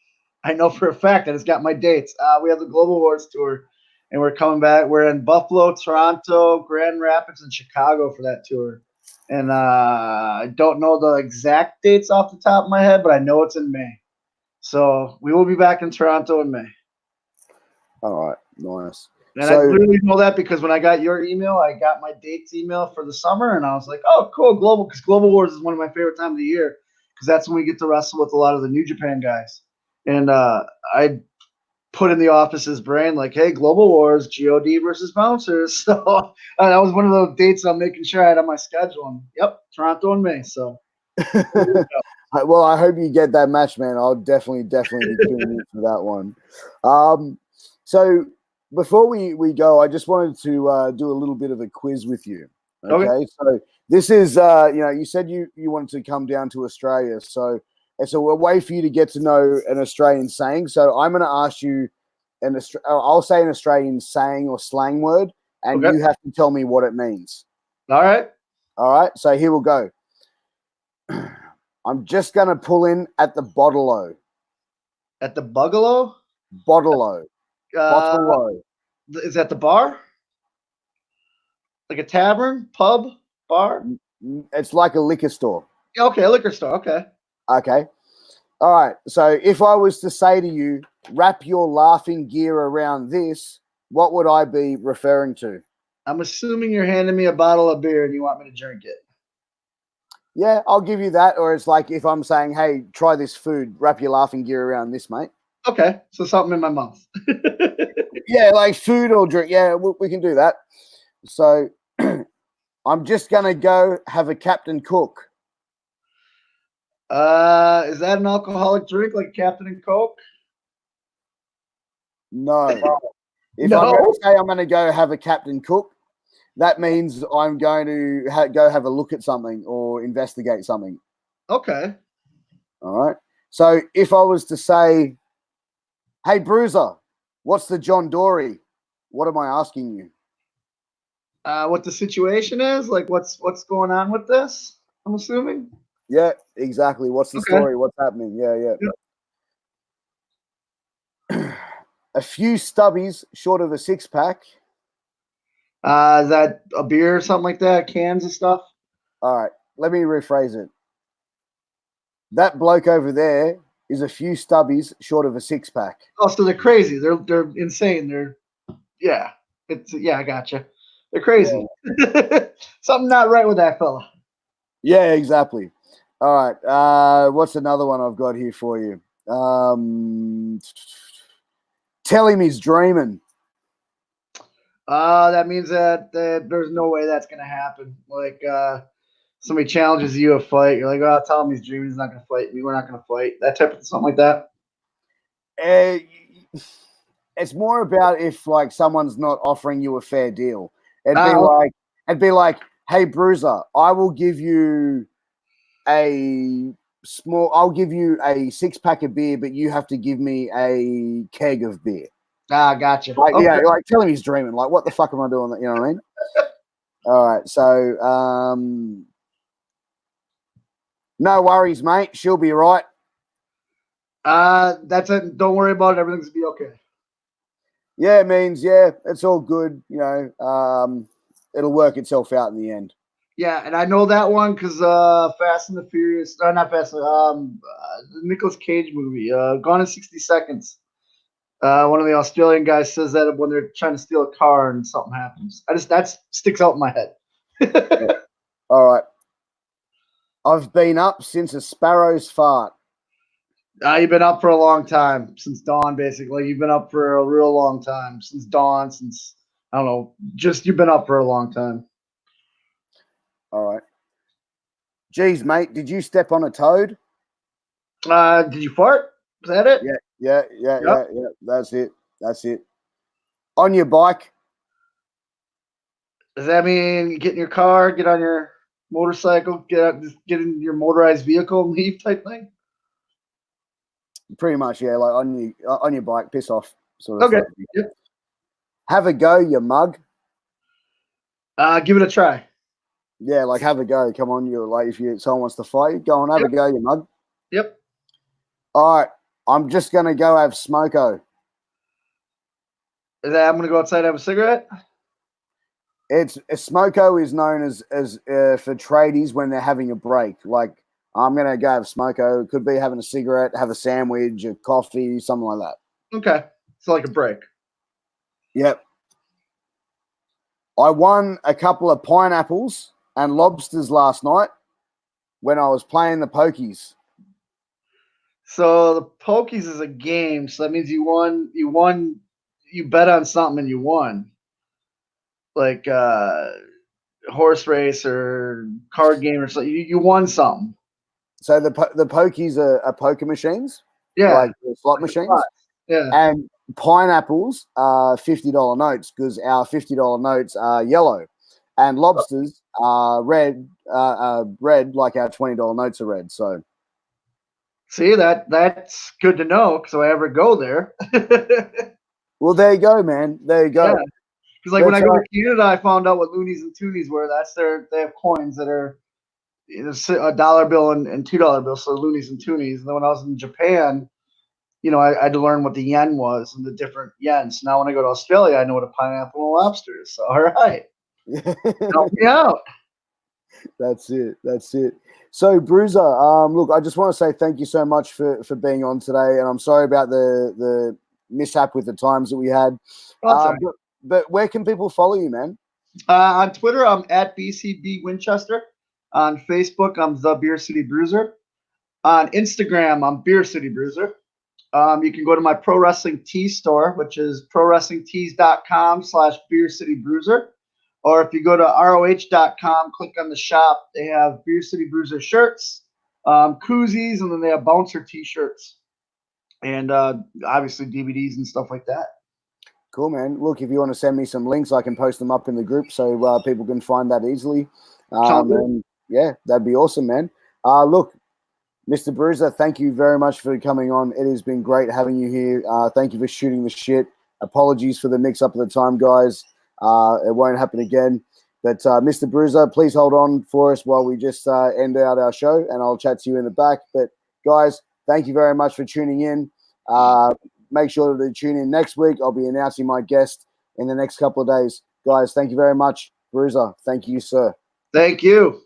I know for a fact that it's got my dates. We have the Global Wars Tour, and we're coming back. We're in Buffalo, Toronto, Grand Rapids, and Chicago for that tour. And I don't know the exact dates off the top of my head, but I know it's in May. So we will be back in Toronto in May. All right, nice. And I literally know that because when I got your email, I got my dates email for the summer, and I was like, oh, cool, Global, because Global Wars is one of my favorite times of the year, because that's when we get to wrestle with a lot of the New Japan guys. And I put in the office's brain like, hey, Global Wars, God versus Bouncers. So that was one of those dates I'm making sure I had on my schedule. And yep, Toronto in May. So well, I hope you get that match, man. I'll definitely be tuning in for that one. So before we go, I just wanted to do a little bit of a quiz with you. Okay. So this is, you said you wanted to come down to Australia. So it's a way for you to get to know an Australian saying. So I'm going to ask you I'll say an Australian saying or slang word, and you have to tell me what it means. All right. So here we'll go. I'm just going to pull in at the bottle-o. At the Bugalo? Bottle-o. Bottle-o. Is that the bar? Like a tavern, pub, bar? It's like a liquor store. Okay, a liquor store. Okay. All right. So if I was to say to you, wrap your laughing gear around this, what would I be referring to? I'm assuming you're handing me a bottle of beer and you want me to drink it. Yeah, I'll give you that. Or it's like if I'm saying, hey, try this food, wrap your laughing gear around this, mate. Okay. So something in my mouth. Yeah, like food or drink. Yeah, we can do that. So I'm just going to go have a Captain Cook. Is that an alcoholic drink like Captain and Coke? No. If I'm going No. to say I'm going to go have a Captain Cook, that means I'm going to go have a look at something or investigate something. Okay. All right. So if I was to say, hey, Bruiser, what's the John Dory? What am I asking you? What the situation is? Like, what's going on with this? I'm assuming. Yeah, exactly. What's the Okay. story? What's happening? Yeah. Yep. A few stubbies short of a six-pack. Is that a beer or something like that? Cans and stuff? All right, let me rephrase it. That bloke over there is a few stubbies short of a six-pack. Oh, so they're crazy. They're insane. I gotcha. They're crazy. Yeah. Something not right with that fella. Yeah, exactly. All right. What's another one I've got here for you? Tell him he's dreaming. That means that there's no way that's gonna happen. Like somebody challenges you a fight, you're like, oh, tell him he's dreaming. He's not gonna fight me. We're not gonna fight. That type of something like that. It's more about if like someone's not offering you a fair deal. It'd be like, hey, Bruiser, I'll give you a six-pack of beer, but you have to give me a keg of beer. Gotcha. Like, Okay. yeah, like tell him he's dreaming. Like, what the fuck am I doing? You know what I mean? All right. So, no worries, mate. She'll be right. That's it. Don't worry about it. Everything's gonna be okay. Yeah, it means, yeah, it's all good. You know, it'll work itself out in the end. Yeah, and I know that one because Fast and the Furious, not Fast, the Nicolas Cage movie, Gone in 60 Seconds. One of the Australian guys says that when they're trying to steal a car and something happens. That sticks out in my head. Yeah. All right. I've been up since a sparrow's fart. You've been up for a long time, since dawn, basically. You've been up for a real long time, since dawn, since, I don't know, just you've been up for a long time. All right. Geez, mate, did you step on a toad? Did you fart? Is that it? Yeah. That's it. On your bike. Does that mean get in your car, get on your motorcycle, get in your motorized vehicle and leave type thing? Pretty much, yeah. Like on your bike, piss off, sort of Okay. thing. Yep. Have a go, you mug. Give it a try. Yeah, like have a go. Come on, you're like if someone wants to fight you, go on, have a go, you mug. Yep. All right, I'm just gonna go have smoko. Is that I'm gonna go outside and have a cigarette? It's smoko is known as for tradies when they're having a break. Like I'm gonna go have smoko. Could be having a cigarette, have a sandwich, a coffee, something like that. Okay. So like a break. Yep. I won a couple of pineapples and lobsters last night when I was playing the pokies. So the pokies is a game, so that means you won. You bet on something and you won. Like horse race or card game or something. You won something. So the pokies are poker machines, Yeah. like slot machines, Yeah. and pineapples are $50 notes because our $50 notes are yellow, and lobsters are red, red like our $20 notes are red. So see that's good to know because if I ever go there. well, there you go, man. There you go. Yeah. Because like when I go to Canada, I found out what loonies and toonies were. They have coins that are a dollar bill and $2 bill, so loonies and toonies. And then when I was in Japan, I had to learn what the yen was and the different yens. Now when I go to Australia, I know what a pineapple and a lobster is. So all right, help me out. That's it. So Bruiser, look, I just want to say thank you so much for being on today, and I'm sorry about the mishap with the times that we had. Right. But where can people follow you, man? On Twitter, I'm at BCB Winchester. On Facebook, I'm the Beer City Bruiser. On Instagram, I'm Beer City Bruiser. You can go to my Pro Wrestling Tees store, which is prowrestlingtees.com/Beer City Bruiser. Or if you go to ROH.com, click on the shop, they have Beer City Bruiser shirts, koozies, and then they have bouncer t-shirts. And obviously DVDs and stuff like that. Cool, man. Look, if you want to send me some links, I can post them up in the group so people can find that easily. Sounds good. And yeah, that'd be awesome, man. Look, Mr. Bruiser, thank you very much for coming on. It has been great having you here. Thank you for shooting the shit. Apologies for the mix-up of the time, guys. It won't happen again. But Mr. Bruiser, please hold on for us while we just end out our show, and I'll chat to you in the back. But guys, thank you very much for tuning in. Make sure to tune in next week. I'll be announcing my guest in the next couple of days. Guys, thank you very much. Bruiser, thank you, sir. Thank you.